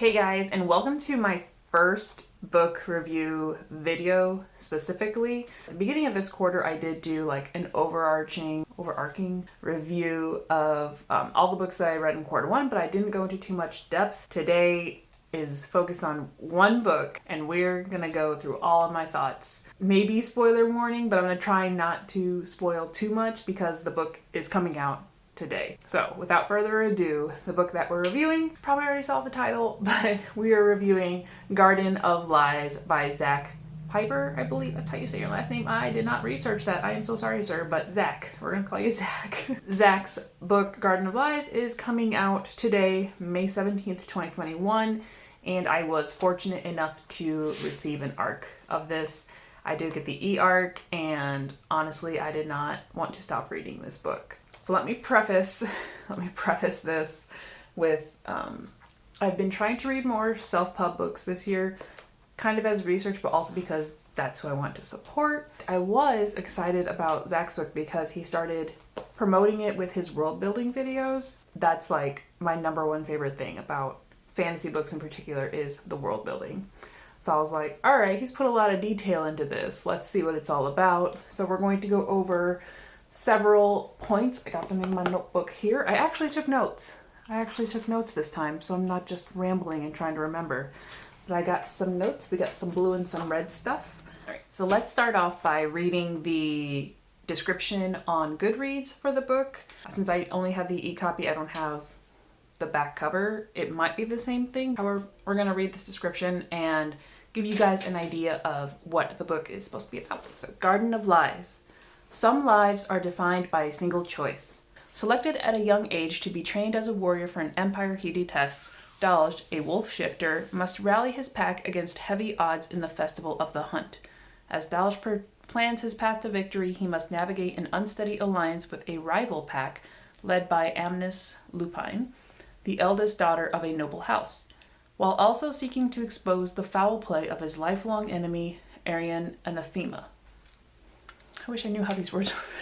Hey guys, and welcome to my first book review video specifically. At the beginning of this quarter, I did do like an overarching review of all the books that I read in quarter one, but I didn't go into too much depth. Today is focused on one book, and we're gonna go through all of my thoughts. Maybe spoiler warning, but I'm gonna try not to spoil too much because the book is coming out today. So without further ado, the book that we're reviewing, probably already saw the title, but we are reviewing Garden of Lies by Zack. Pieper, I believe that's how you say your last name. I did not research that. I am so sorry, sir, but Zack. We're gonna call you Zack. Zack's book, Garden of Lies, is coming out today, May 17th, 2021, and I was fortunate enough to receive an ARC of this. I did get the e-ARC, and honestly, I did not want to stop reading this book. So let me preface this with, I've been trying to read more self-pub books this year, kind of as research, but also because that's who I want to support. I was excited about Zack's book because he started promoting it with his world building videos. That's like my number one favorite thing about fantasy books in particular is the world building. So I was like, all right, he's put a lot of detail into this. Let's see what it's all about. So we're going to go over several points. I got them in my notebook here. I actually took notes. This time, so I'm not just rambling and trying to remember. But I got some notes. We got some blue and some red stuff. All right, so let's start off by reading the description on Goodreads for the book. Since I only have the e-copy, I don't have the back cover. It might be the same thing. However, we're gonna read this description and give you guys an idea of what the book is supposed to be about. So, Garden of Lies. Some lives are defined by a single choice. Selected at a young age to be trained as a warrior for an empire he detests, Dalj, a wolf shifter, must rally his pack against heavy odds in the Festival of the Hunt. As Dalj plans his path to victory, he must navigate an unsteady alliance with a rival pack led by Amnis Lupine, the eldest daughter of a noble house, while also seeking to expose the foul play of his lifelong enemy, Arian Anathema. I wish I knew how these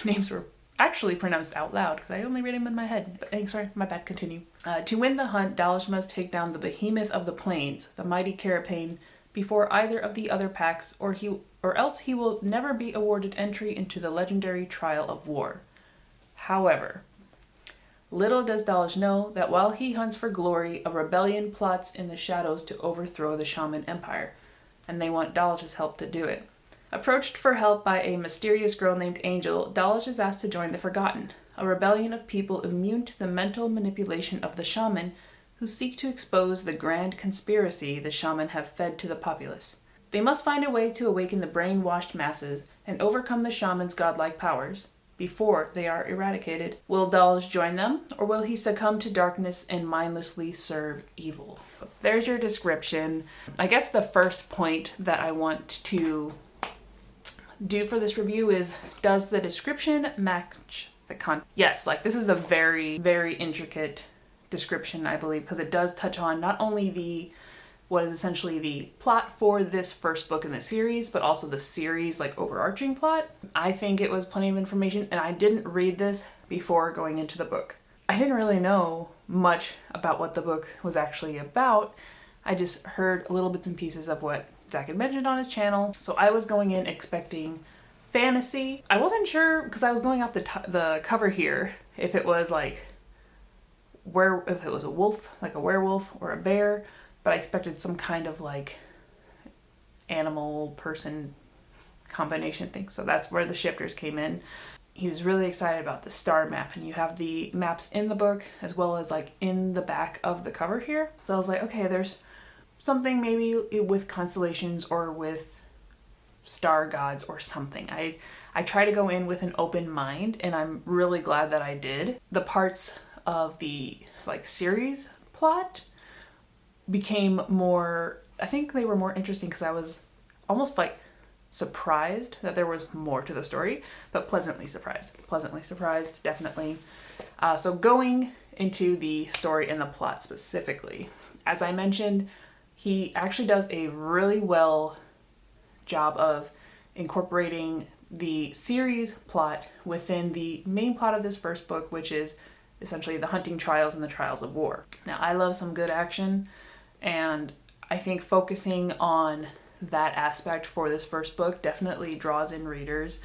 names were actually pronounced out loud, because I only read them in my head. But sorry, my bad, continue. To win the hunt, Dalj must take down the behemoth of the plains, the mighty Carapain, before either of the other packs, or else he will never be awarded entry into the legendary Trial of War. However, little does Dalj know that while he hunts for glory, a rebellion plots in the shadows to overthrow the Shaman Empire, and they want Dalj's help to do it. Approached for help by a mysterious girl named Angel, Dalj is asked to join the Forgotten, a rebellion of people immune to the mental manipulation of the shaman, who seek to expose the grand conspiracy the shaman have fed to the populace. They must find a way to awaken the brainwashed masses and overcome the shaman's godlike powers before they are eradicated. Will Dalj join them, or will he succumb to darkness and mindlessly serve evil? There's your description. I guess the first point that I want to do for this review is, does the description match the content? Yes, like this is a very, very intricate description, I believe, because it does touch on not only what is essentially the plot for this first book in the series, but also the series like overarching plot. I think it was plenty of information, and I didn't read this before going into the book. I didn't really know much about what the book was actually about. I just heard little bits and pieces of what Zack had mentioned on his channel. So I was going in expecting fantasy. I wasn't sure, because I was going off the cover here, if it was like if it was a wolf, like a werewolf or a bear, but I expected some kind of like animal person combination thing. So that's where the shifters came in. He was really excited about the star map, and you have the maps in the book as well as like in the back of the cover here. So I was like, okay, there's something maybe with constellations or with star gods or something. I try to go in with an open mind, and I'm really glad that I did. The parts of the like series plot became more, I think they were more interesting because I was almost like surprised that there was more to the story, but pleasantly surprised, definitely. So going into the story and the plot specifically, as I mentioned, he actually does a really well job of incorporating the series plot within the main plot of this first book, which is essentially the hunting trials and the trials of war. Now, I love some good action, And I think focusing on that aspect for this first book definitely draws in readers.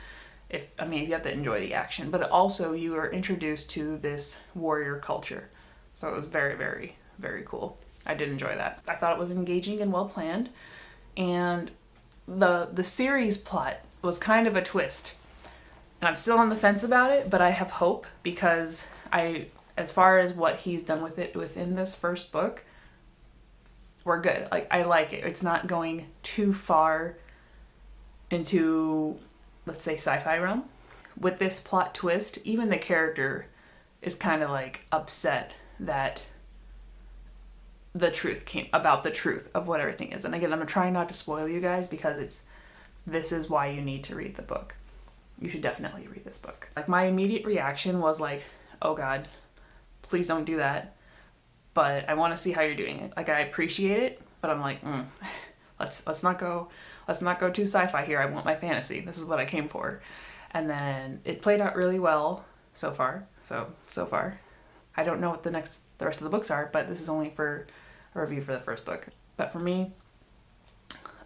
I mean, you have to enjoy the action, but also you are introduced to this warrior culture. So it was very, very, very cool. I did enjoy that. I thought it was engaging and well planned. And the series plot was kind of a twist. And I'm still on the fence about it, but I have hope because as far as what he's done with it within this first book, we're good. Like, I like it. It's not going too far into, let's say, sci-fi realm. With this plot twist, even the character is kind of like upset that the truth came about, the truth of what everything is. And again, I'm trying not to spoil you guys because this is why you need to read the book. You should definitely read this book. Like, my immediate reaction was like, oh God, please don't do that. But I want to see how you're doing it. Like, I appreciate it, but I'm like, let's not go too sci-fi here. I want my fantasy. This is what I came for. And then it played out really well so far. So far. I don't know what the rest of the books are, but this is only for a review for the first book. But for me,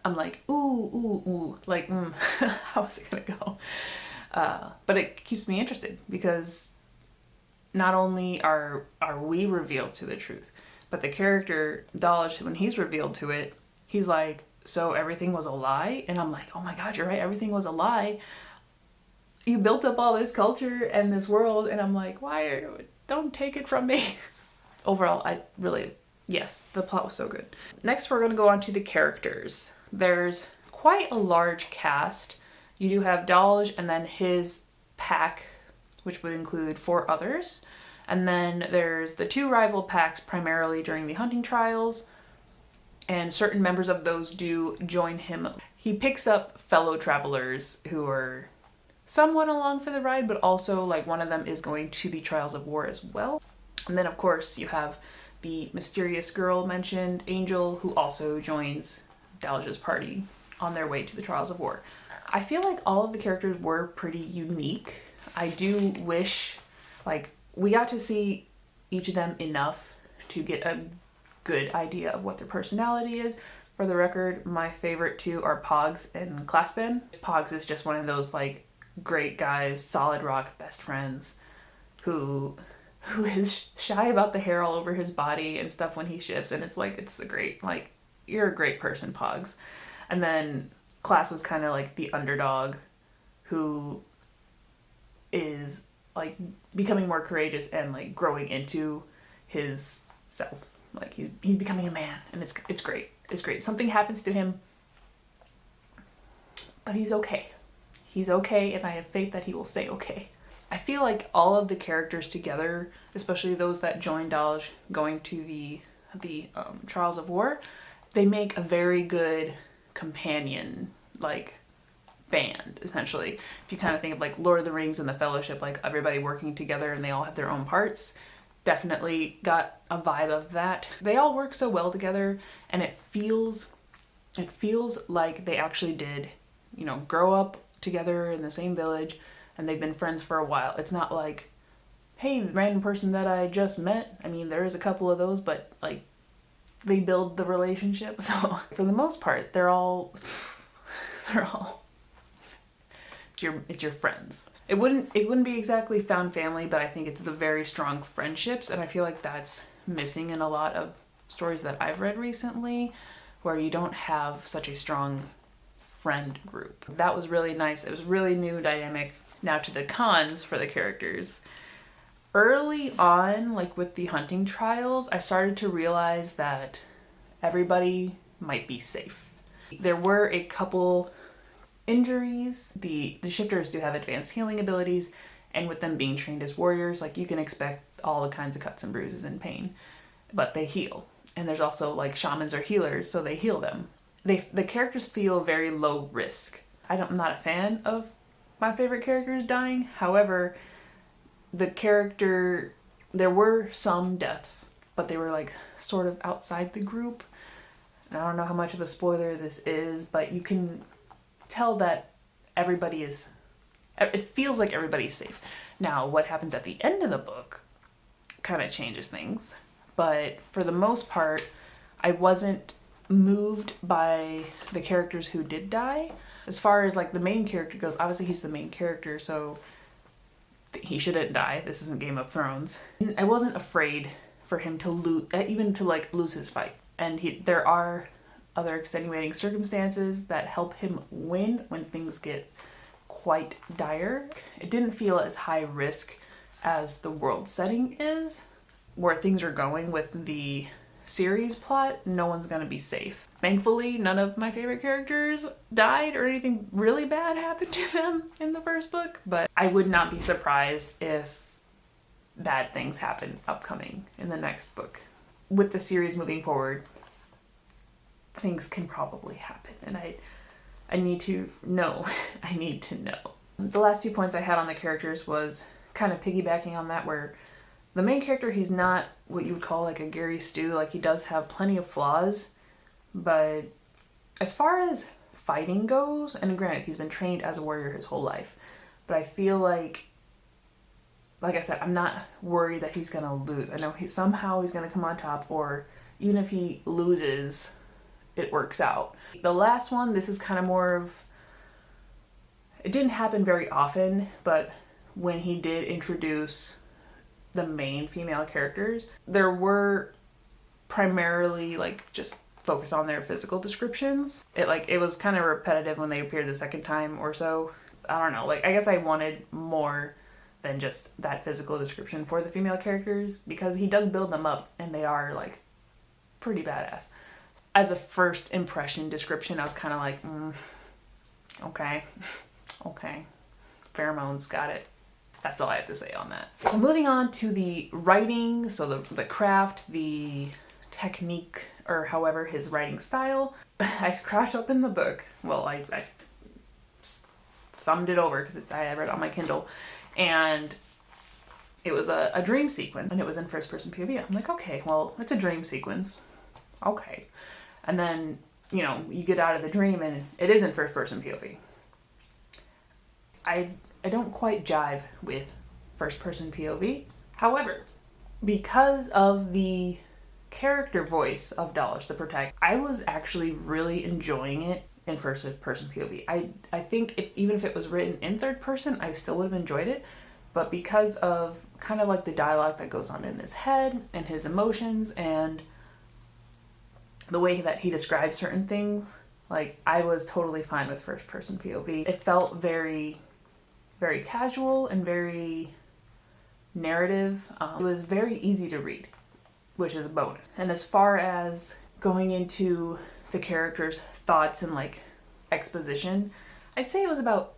I'm like, ooh, like, how is it gonna go? But it keeps me interested because not only are we revealed to the truth, but the character Dalish, when he's revealed to it, he's like, so everything was a lie? And I'm like, oh my God, you're right, everything was a lie. You built up all this culture and this world, and I'm like, don't take it from me. Overall, yes, the plot was so good. Next, we're gonna go on to the characters. There's quite a large cast. You do have Dalish and then his pack, which would include 4 others. And then there's the 2 rival packs primarily during the hunting trials, and certain members of those do join him. He picks up fellow travelers who are somewhat along for the ride, but also like one of them is going to the trials of war as well. And then of course you have the mysterious girl mentioned, Angel, who also joins Dalish's party on their way to the trials of war. I feel like all of the characters were pretty unique. I do wish, like, we got to see each of them enough to get a good idea of what their personality is. For the record, my favorite 2 are Pogs and Classben. Pogs is just one of those, like, great guys, solid rock best friends who is shy about the hair all over his body and stuff when he shifts, and it's a great, like, you're a great person, Pogs. And then Class was kind of like the underdog who is like becoming more courageous and like growing into his self. Like he's becoming a man, and it's great. It's great. Something happens to him, but he's okay. He's okay, and I have faith that he will stay okay. I feel like all of the characters together, especially those that join Dalish going to the Trials of War, they make a very good companion, like, band, essentially. If you kind of think of like Lord of the Rings and the Fellowship, like everybody working together and they all have their own parts, definitely got a vibe of that. They all work so well together, and it feels like they actually did, grow up together in the same village and they've been friends for a while. It's not like, hey, the random person that I just met. I mean, there is a couple of those, but like they build the relationship. So for the most part, they're all it's your friends. It wouldn't be exactly found family, but I think it's the very strong friendships, and I feel like that's missing in a lot of stories that I've read recently, where you don't have such a strong friend group. That was really nice. It was really new dynamic. Now to the cons for the characters. Early on, like with the hunting trials, I started to realize that everybody might be safe. There were a couple injuries. The shifters do have advanced healing abilities, and with them being trained as warriors, like you can expect all the kinds of cuts and bruises and pain, but they heal. And there's also like shamans or healers, so they heal them. The characters feel very low risk. I'm not a fan of my favorite characters dying. However, there were some deaths, but they were like sort of outside the group. And I don't know how much of a spoiler this is, but you can tell that it feels like everybody's safe. Now, what happens at the end of the book kind of changes things, but for the most part, I wasn't moved by the characters who did die. As far as like the main character goes, obviously he's the main character, so he shouldn't die. This isn't Game of Thrones. I wasn't afraid for him to lose, even to like lose his fight. And there are other extenuating circumstances that help him win when things get quite dire. It didn't feel as high risk as the world setting is. Where things are going with the series plot, no one's gonna be safe. Thankfully, none of my favorite characters died or anything really bad happened to them in the first book, but I would not be surprised if bad things happen upcoming in the next book. With the series moving forward, things can probably happen, and I need to know. I need to know. The last 2 points I had on the characters was kind of piggybacking on that, where the main character, he's not what you would call like a Gary Stu. Like, he does have plenty of flaws, but as far as fighting goes, and granted, he's been trained as a warrior his whole life, but I feel like I said, I'm not worried that he's gonna lose. I know somehow he's gonna come on top, or even if he loses, it works out. The last one, this is kind of more of, it didn't happen very often, but when he did introduce the main female characters, there were primarily like just focus on their physical descriptions. It was kind of repetitive when they appeared the second time or so. I don't know, like, I guess I wanted more than just that physical description for the female characters, because he does build them up and they are like pretty badass. As a first impression description, I was kind of like, okay, pheromones, got it. That's all I have to say on that. So moving on to the writing, so the craft, the technique, or however his writing style. I crouched up in the book. Well, I thumbed it over because I read it on my Kindle, and it was a dream sequence, and it was in first person POV. I'm like, okay, well, it's a dream sequence. Okay. And then, you get out of the dream and it is in first person POV. I don't quite jive with first person POV. However, because of the character voice of Dalish, the protagonist, I was actually really enjoying it in first person POV. I think even if it was written in third person, I still would have enjoyed it. But because of kind of like the dialogue that goes on in his head and his emotions and the way that he describes certain things, like, I was totally fine with first person POV. It felt very, very casual and very narrative. It was very easy to read, which is a bonus. And as far as going into the characters' thoughts and like exposition, I'd say it was about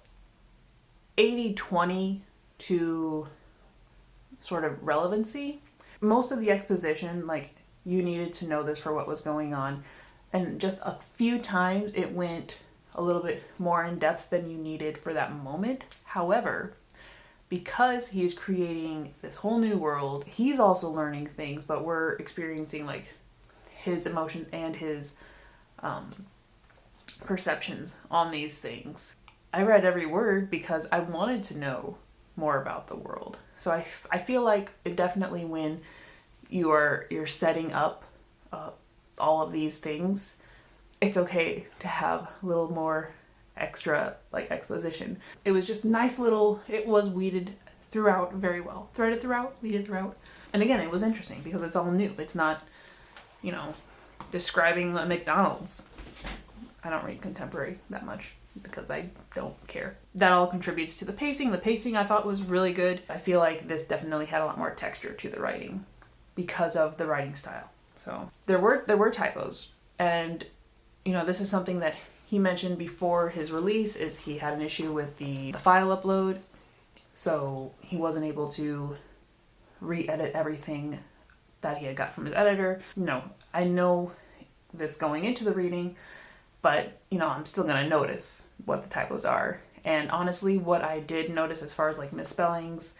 80-20 to sort of relevancy. Most of the exposition, like, you needed to know this for what was going on, and just a few times it went a little bit more in depth than you needed for that moment. However, because he's creating this whole new world, he's also learning things, but we're experiencing like his emotions and his perceptions on these things. I read every word because I wanted to know more about the world. So I feel like it definitely, when you're setting up all of these things, it's okay to have a little more extra like exposition. It was just nice little, it was weeded throughout very well. Threaded throughout, weeded throughout. And again, it was interesting because it's all new. It's not, describing a McDonald's. I don't read contemporary that much because I don't care. That all contributes to the pacing. The pacing I thought was really good. I feel like this definitely had a lot more texture to the writing because of the writing style. So there were typos, and this is something that he mentioned before his release, is he had an issue with the file upload, so he wasn't able to re-edit everything that he had got from his editor. I know this going into the reading, but I'm still gonna notice what the typos are. And honestly, what I did notice as far as like misspellings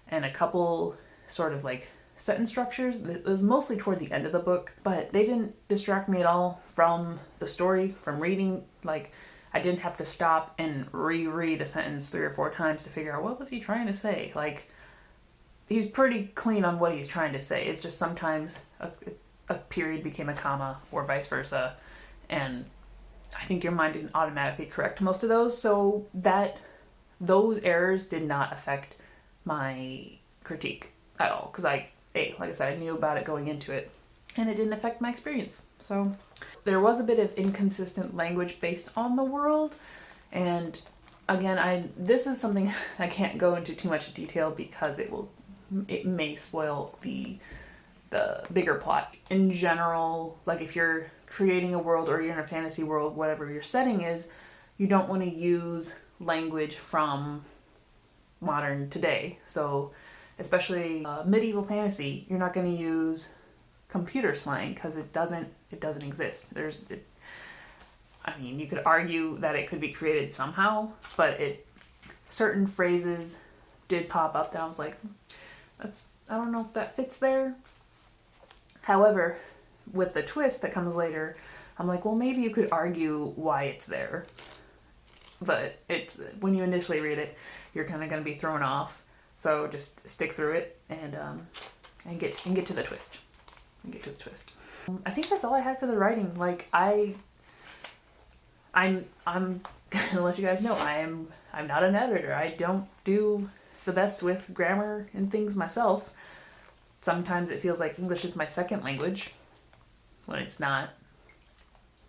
and a couple sort of like sentence structures, it was mostly toward the end of the book, but they didn't distract me at all from the story, from reading. Like, I didn't have to stop and reread a sentence 3 or 4 times to figure out what was he trying to say. Like, he's pretty clean on what he's trying to say. It's just sometimes a period became a comma or vice versa. And I think your mind didn't automatically correct most of those. So those errors did not affect my critique at all. Because like I said, I knew about it going into it. And it didn't affect my experience. So there was a bit of inconsistent language based on the world. And again, this is something I can't go into too much detail because it may spoil the bigger plot. In general, like if you're creating a world or you're in a fantasy world, whatever your setting is, you don't want to use language from modern today. So especially medieval fantasy, you're not going to use computer slang because it doesn't exist. You could argue that it could be created somehow, but certain phrases did pop up that I was like, I don't know if that fits there. However, with the twist that comes later, I'm like, well, maybe you could argue why it's there. But when you initially read it, you're kind of going to be thrown off. So just stick through it and get to the twist. I think that's all I had for the writing. Like I'm gonna let you guys know I'm not an editor. I don't do the best with grammar and things myself. Sometimes it feels like English is my second language when it's not.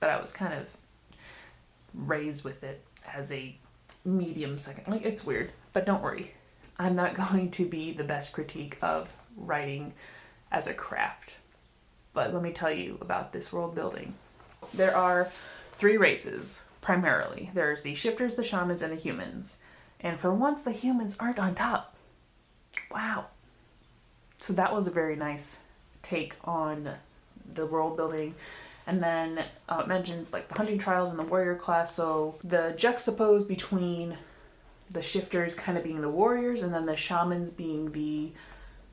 But I was kind of raised with it as a medium second. Like, it's weird, but don't worry. I'm not going to be the best critique of writing as a craft. But let me tell you about this world building. There are 3 races, primarily. There's the shifters, the shamans, and the humans. And for once, the humans aren't on top. Wow. So that was a very nice take on the world building. And then it mentions like the hunting trials and the warrior class. So the juxtapose between the shifters kind of being the warriors and then the shamans being the,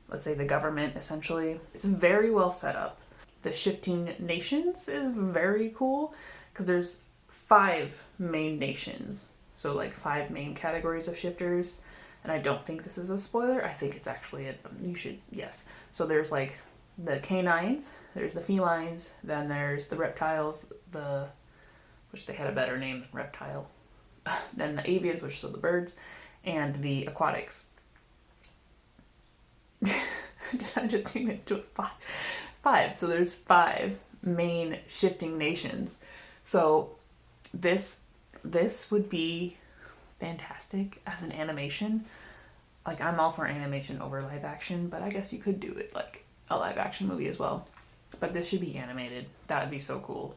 let's say, the government, essentially. It's very well set up. The shifting nations is very cool because there's 5 main nations. So like 5 main categories of shifters. And I don't think this is a spoiler. I think it's actually yes. So there's like the canines, there's the felines, then there's the reptiles, which they had a better name than reptile. Then the avians, which are the birds, and the aquatics. Did I just turn it into a 5? So there's 5 main shifting nations. So this would be fantastic as an animation. Like, I'm all for animation over live action, but I guess you could do it like a live action movie as well. But this should be animated. That would be so cool.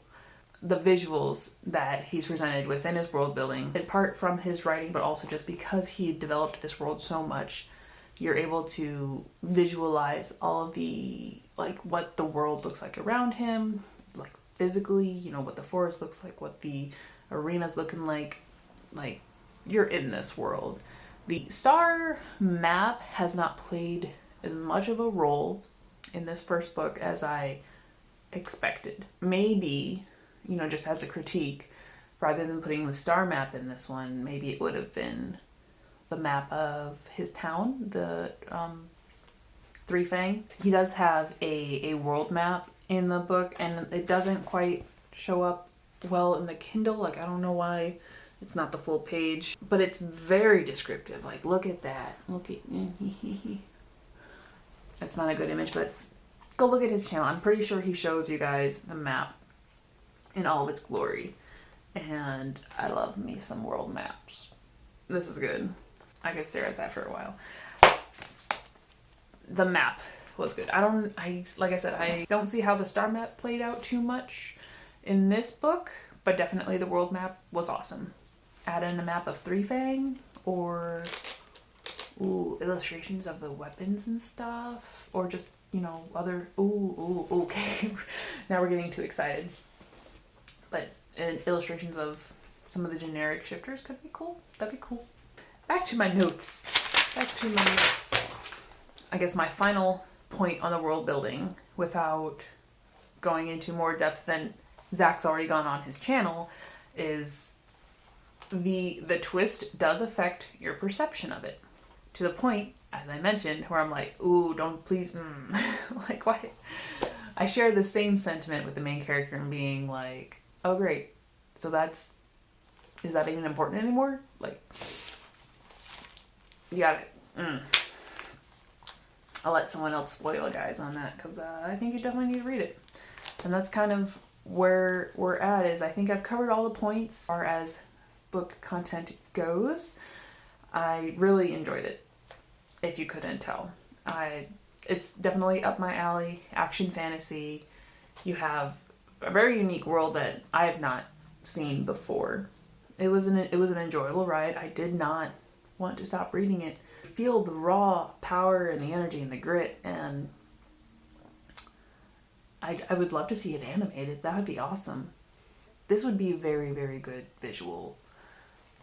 The visuals that he's presented within his world building, apart from his writing, but also just because he developed this world so much, you're able to visualize all of the, like, what the world looks like around him, like physically, what the forest looks like, what the arena's looking like you're in this world. The star map has not played as much of a role in this first book as I expected. Maybe, just as a critique, rather than putting the star map in this one, maybe it would have been the map of his town, the Three Fang. He does have a world map in the book, and it doesn't quite show up well in the Kindle. Like, I don't know why it's not the full page, but it's very descriptive. Like, look at that. Look at... That's not a good image, but go look at his channel. I'm pretty sure he shows you guys the map in all of its glory. And I love me some world maps. This is good. I could stare at that for a while. The map was good. Like I said, I don't see how the star map played out too much in this book, but definitely the world map was awesome. Add in a map of Three Fang, or illustrations of the weapons and stuff, or just, other, okay. Now we're getting too excited. But illustrations of some of the generic shifters could be cool. That'd be cool. Back to my notes. I guess my final point on the world building, without going into more depth than Zach's already gone on his channel, is the twist does affect your perception of it. To the point, as I mentioned, where I'm like, ooh, don't please, like, why? I share the same sentiment with the main character and being like, oh great, so is that even important anymore? Like, you got it. I'll let someone else spoil guys on that, because I think you definitely need to read it. And that's kind of where we're at. Is I think I've covered all the points as far as book content goes. I really enjoyed it, if you couldn't tell. It's definitely up my alley. Action fantasy. You have a very unique world that I have not seen before. It was an enjoyable ride. I did not want to stop reading it. Feel the raw power and the energy and the grit, and I would love to see it animated. That would be awesome. This would be a very, very good visual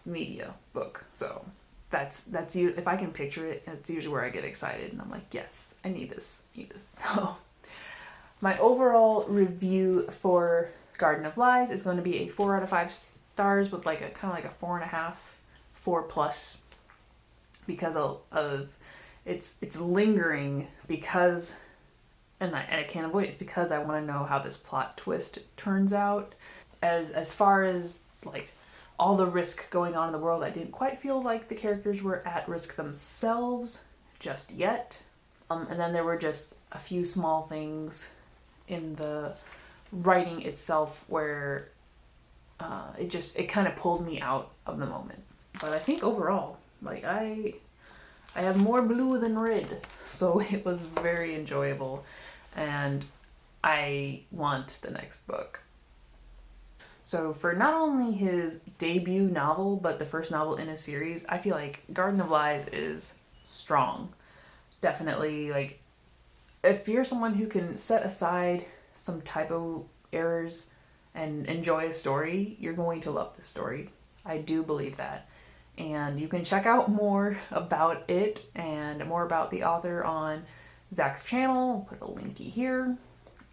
media book. So that's if I can picture it, that's usually where I get excited and I'm like, yes, I need this. So my overall review for Garden of Lies is going to be a 4 out of 5 stars with like a kind of like a 4.5, 4+, because of it's lingering, because and I can't avoid it. It's because I want to know how this plot twist turns out. As far as like all the risk going on in the world, I didn't quite feel like the characters were at risk themselves just yet. And then there were just a few small things in the writing itself where it kind of pulled me out of the moment. But I think overall, like I have more blue than red, so it was very enjoyable, and I want the next book. So for not only his debut novel, but the first novel in a series, I feel like Garden of Lies is strong. Definitely, like, if you're someone who can set aside some typo errors and enjoy a story, you're going to love this story. I do believe that. And you can check out more about it and more about the author on Zack's channel. I'll put a linky here,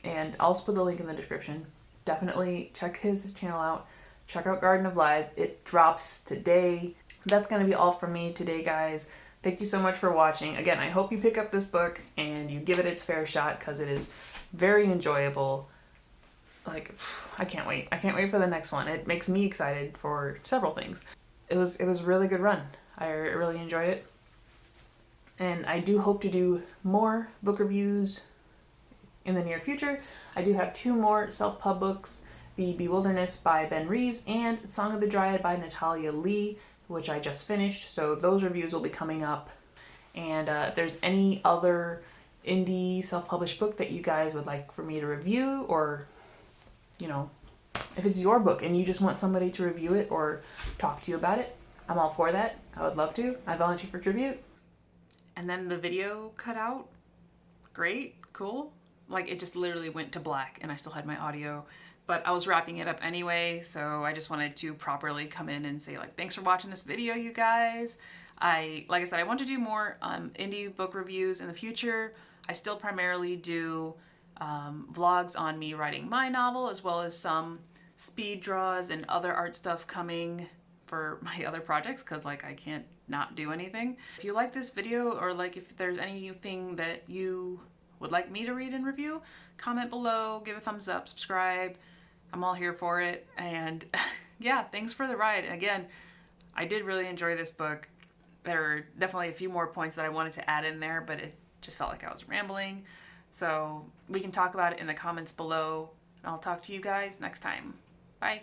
and I'll also put the link in the description. Definitely check his channel out. Check out Garden of Lies. It drops today. That's going to be all from me today, guys. Thank you so much for watching. Again, I hope you pick up this book and you give it its fair shot, because it is very enjoyable. Like, I can't wait. I can't wait for the next one. It makes me excited for several things. It was a really good run. I really enjoyed it. And I do hope to do more book reviews in the near future. I do have 2 more self-pub books, The Bewilderness by Ben Reeves and Song of the Dryad by Natalia Lee, which I just finished. So those reviews will be coming up. And if there's any other indie self-published book that you guys would like for me to review, or, you know, if it's your book and you just want somebody to review it or talk to you about it, I'm all for that. I would love to. I volunteer for tribute. And then the video cut out. Great, cool. Like, it just literally went to black and I still had my audio, but I was wrapping it up anyway. So I just wanted to properly come in and say, like, thanks for watching this video, you guys. Like I said, I want to do more indie book reviews in the future. I still primarily do vlogs on me writing my novel, as well as some speed draws and other art stuff coming for my other projects, because like I can't not do anything. If you like this video, or like if there's anything that you would like me to read and review, comment below, give a thumbs up, subscribe. I'm all here for it. And yeah, thanks for the ride. And again, I did really enjoy this book. There are definitely a few more points that I wanted to add in there, but it just felt like I was rambling. So we can talk about it in the comments below. And I'll talk to you guys next time. Bye.